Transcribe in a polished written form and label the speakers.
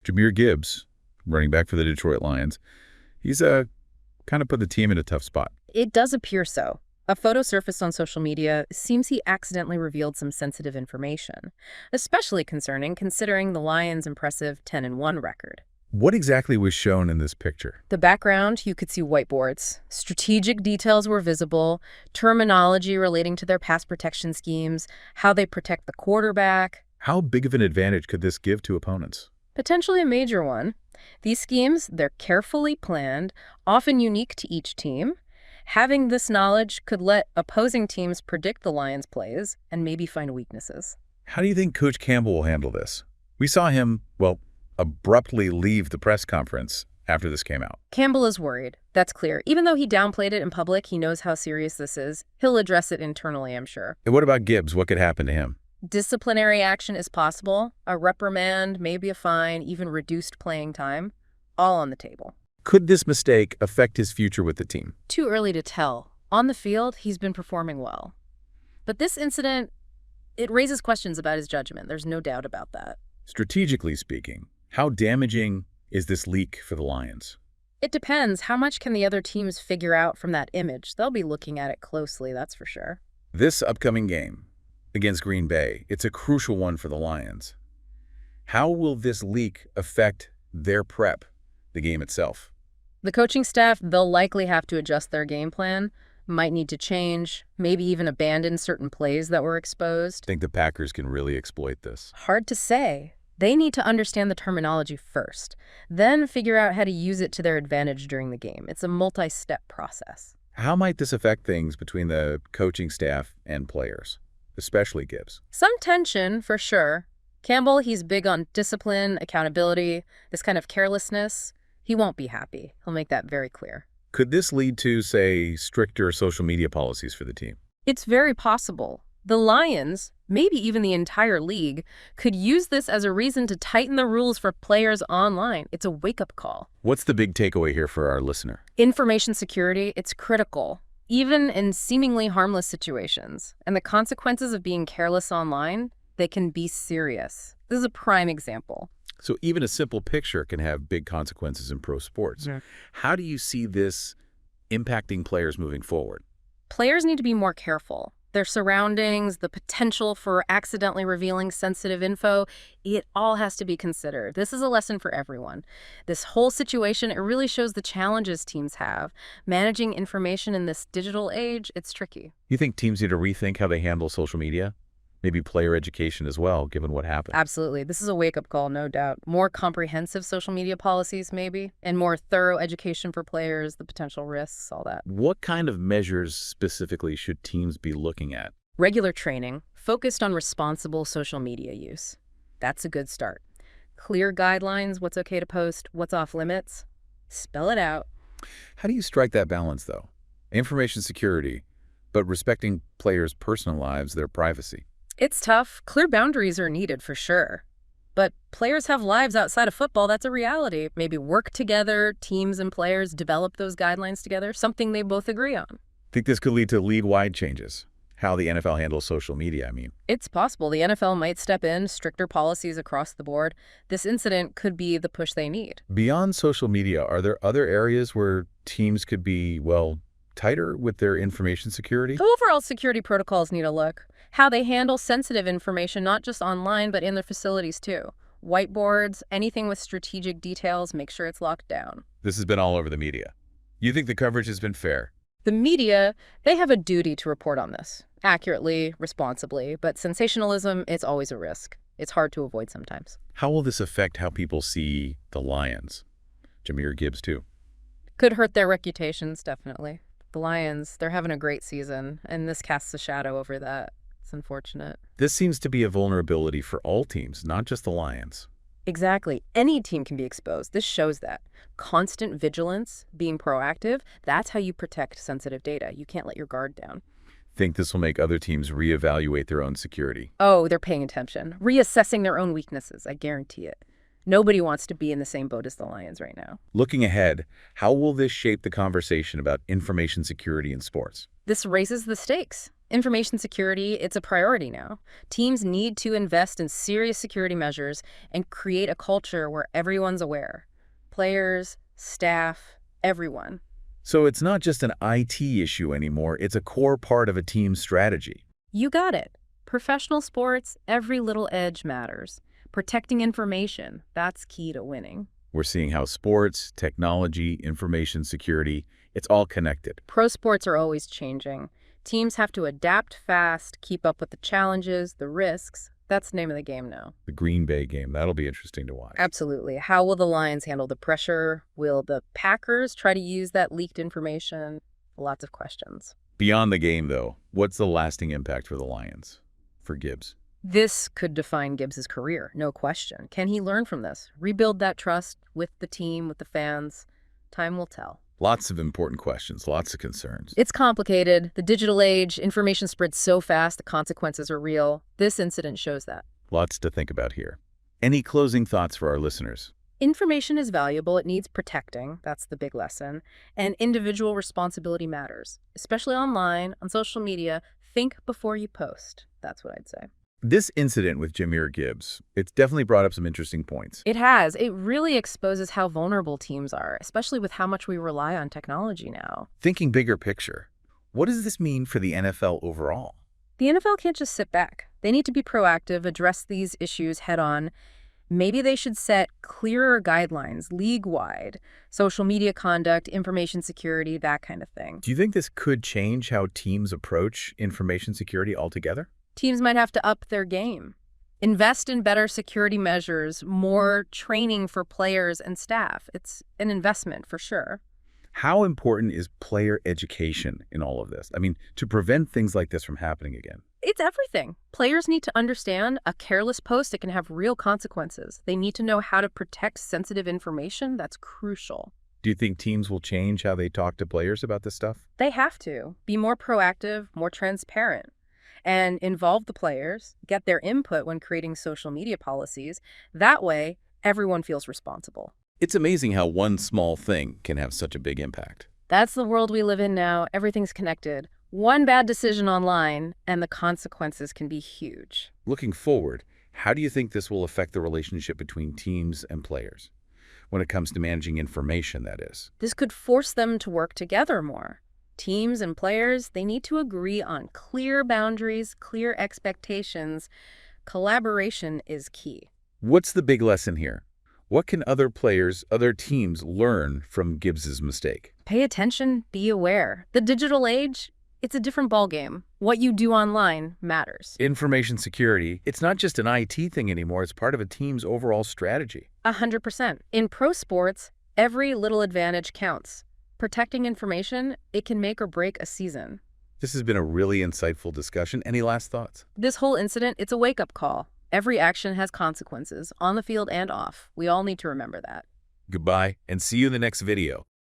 Speaker 1: Jahmyr Gibbs, running back for the Detroit Lions, he's kind of put the team in a tough spot.
Speaker 2: It does appear so. A photo surfaced on social media seems he accidentally revealed some sensitive information, especially concerning considering the Lions' impressive 10-1 record.
Speaker 1: What exactly was shown in this picture?
Speaker 2: The background, you could see whiteboards. Strategic details were visible, terminology relating to their pass protection schemes, how they protect the quarterback.
Speaker 1: How big of an advantage could this give to opponents?
Speaker 2: Potentially a major one. These schemes, they're carefully planned, often unique to each team. Having this knowledge could let opposing teams predict the Lions' plays and maybe find weaknesses.
Speaker 1: How do you think Coach Campbell will handle this? We saw him, abruptly leave the press conference after this came out.
Speaker 2: Campbell is worried. That's clear. Even though he downplayed it in public, he knows how serious this is. He'll address it internally, I'm sure.
Speaker 1: And what about Gibbs? What could happen to him?
Speaker 2: Disciplinary action is possible. A reprimand, maybe a fine, even reduced playing time. All on the table.
Speaker 1: Could this mistake affect his future with the team?
Speaker 2: Too early to tell. On the field, he's been performing well. But this incident, it raises questions about his judgment. There's no doubt about that.
Speaker 1: Strategically speaking, how damaging is this leak for the Lions?
Speaker 2: It depends. How much can the other teams figure out from that image? They'll be looking at it closely, that's for sure.
Speaker 1: This upcoming game against Green Bay, it's a crucial one for the Lions. How will this leak affect their prep, the game itself?
Speaker 2: The coaching staff, they'll likely have to adjust their game plan, might need to change, maybe even abandon certain plays that were exposed.
Speaker 1: Think the Packers can really exploit this?
Speaker 2: Hard to say. They need to understand the terminology first, then figure out how to use it to their advantage during the game. It's a multi-step process.
Speaker 1: How might this affect things between the coaching staff and players, especially Gibbs?
Speaker 2: Some tension, for sure. Campbell, he's big on discipline, accountability, this kind of carelessness. He won't be happy. He'll make that very clear.
Speaker 1: Could this lead to, say, stricter social media policies for the team?
Speaker 2: It's very possible. The Lions, maybe even the entire league, could use this as a reason to tighten the rules for players online. It's a wake-up call.
Speaker 1: What's the big takeaway here for our listener?
Speaker 2: Information security, it's critical, even in seemingly harmless situations. And the consequences of being careless online, they can be serious. This is a prime example.
Speaker 1: So even a simple picture can have big consequences in pro sports.
Speaker 2: Yeah.
Speaker 1: How do you see this impacting players moving forward?
Speaker 2: Players need to be more careful. Their surroundings, the potential for accidentally revealing sensitive info, it all has to be considered. This is a lesson for everyone. This whole situation, it really shows the challenges teams have. Managing information in this digital age, it's tricky.
Speaker 1: You think teams need to rethink how they handle social media? Maybe player education as well, given what happened?
Speaker 2: Absolutely. This is a wake-up call, no doubt. More comprehensive social media policies, maybe, and more thorough education for players, the potential risks, all that.
Speaker 1: What kind of measures specifically should teams be looking at?
Speaker 2: Regular training, focused on responsible social media use. That's a good start. Clear guidelines, what's okay to post, what's off limits. Spell it out.
Speaker 1: How do you strike that balance, though? Information security, but respecting players' personal lives, their privacy.
Speaker 2: It's tough. Clear boundaries are needed for sure. But players have lives outside of football. That's a reality. Maybe work together, teams and players develop those guidelines together, something they both agree on.
Speaker 1: Think this could lead to league-wide changes? How the NFL handles social media, I mean.
Speaker 2: It's possible. The NFL might step in, stricter policies across the board. This incident could be the push they need.
Speaker 1: Beyond social media, are there other areas where teams could be, tighter with their information security?
Speaker 2: The overall security protocols need a look. How they handle sensitive information, not just online, but in their facilities too. Whiteboards, anything with strategic details, make sure it's locked down.
Speaker 1: This has been all over the media. You think the coverage has been fair?
Speaker 2: The media, they have a duty to report on this, accurately, responsibly, but sensationalism, it's always a risk. It's hard to avoid sometimes.
Speaker 1: How will this affect how people see the Lions? Jahmyr Gibbs, too.
Speaker 2: Could hurt their reputations, definitely. The Lions, they're having a great season, and this casts a shadow over that. It's unfortunate.
Speaker 1: This seems to be a vulnerability for all teams, not just the Lions.
Speaker 2: Exactly. Any team can be exposed. This shows that. Constant vigilance, being proactive, that's how you protect sensitive data. You can't let your guard down.
Speaker 1: Think this will make other teams reevaluate their own security?
Speaker 2: Oh, they're paying attention. Reassessing their own weaknesses, I guarantee it. Nobody wants to be in the same boat as the Lions right now.
Speaker 1: Looking ahead, how will this shape the conversation about information security in sports?
Speaker 2: This raises the stakes. Information security, it's a priority now. Teams need to invest in serious security measures and create a culture where everyone's aware. Players, staff, everyone.
Speaker 1: So it's not just an IT issue anymore, it's a core part of a team's strategy.
Speaker 2: You got it. Professional sports, every little edge matters. Protecting information, that's key to winning.
Speaker 1: We're seeing how sports, technology, information security, it's all connected.
Speaker 2: Pro sports are always changing. Teams have to adapt fast, keep up with the challenges, the risks. That's the name of the game now.
Speaker 1: The Green Bay game, that'll be interesting to watch.
Speaker 2: Absolutely. How will the Lions handle the pressure? Will the Packers try to use that leaked information? Lots of questions.
Speaker 1: Beyond the game, though, what's the lasting impact for the Lions, for Gibbs?
Speaker 2: This could define Gibbs' career, no question. Can he learn from this? Rebuild that trust with the team, with the fans? Time will tell.
Speaker 1: Lots of important questions, lots of concerns.
Speaker 2: It's complicated. The digital age, information spreads so fast, the consequences are real. This incident shows that.
Speaker 1: Lots to think about here. Any closing thoughts for our listeners?
Speaker 2: Information is valuable. It needs protecting. That's the big lesson. And individual responsibility matters, especially online, on social media. Think before you post. That's what I'd say.
Speaker 1: This incident with Jahmyr Gibbs, it's definitely brought up some interesting points.
Speaker 2: It has. It really exposes how vulnerable teams are, especially with how much we rely on technology now.
Speaker 1: Thinking bigger picture, what does this mean for the NFL overall?
Speaker 2: The NFL can't just sit back. They need to be proactive, address these issues head on. Maybe they should set clearer guidelines, league-wide, social media conduct, information security, that kind of thing.
Speaker 1: Do you think this could change how teams approach information security altogether?
Speaker 2: Teams might have to up their game. Invest in better security measures, more training for players and staff. It's an investment for sure.
Speaker 1: How important is player education in all of this? I mean, to prevent things like this from happening again.
Speaker 2: It's everything. Players need to understand a careless post, it can have real consequences. They need to know how to protect sensitive information. That's crucial.
Speaker 1: Do you think teams will change how they talk to players about this stuff?
Speaker 2: They have to be more proactive, more transparent, and involve the players, get their input when creating social media policies. That way, everyone feels responsible.
Speaker 1: It's amazing how one small thing can have such a big impact.
Speaker 2: That's the world we live in now. Everything's connected. One bad decision online, and the consequences can be huge.
Speaker 1: Looking forward, how do you think this will affect the relationship between teams and players? When it comes to managing information, that is.
Speaker 2: This could force them to work together more. Teams and players, they need to agree on clear boundaries, clear expectations. Collaboration is key.
Speaker 1: What's the big lesson here? What can other players, other teams learn from Gibbs's mistake?
Speaker 2: Pay attention, be aware. The digital age, it's a different ballgame. What you do online matters.
Speaker 1: Information security, it's not just an IT thing anymore, it's part of a team's overall strategy.
Speaker 2: 100%. In pro sports, every little advantage counts. Protecting information, it can make or break a season.
Speaker 1: This has been a really insightful discussion. Any last thoughts?
Speaker 2: This whole incident, it's a wake-up call. Every action has consequences, on the field and off. We all need to remember that.
Speaker 1: Goodbye, and see you in the next video.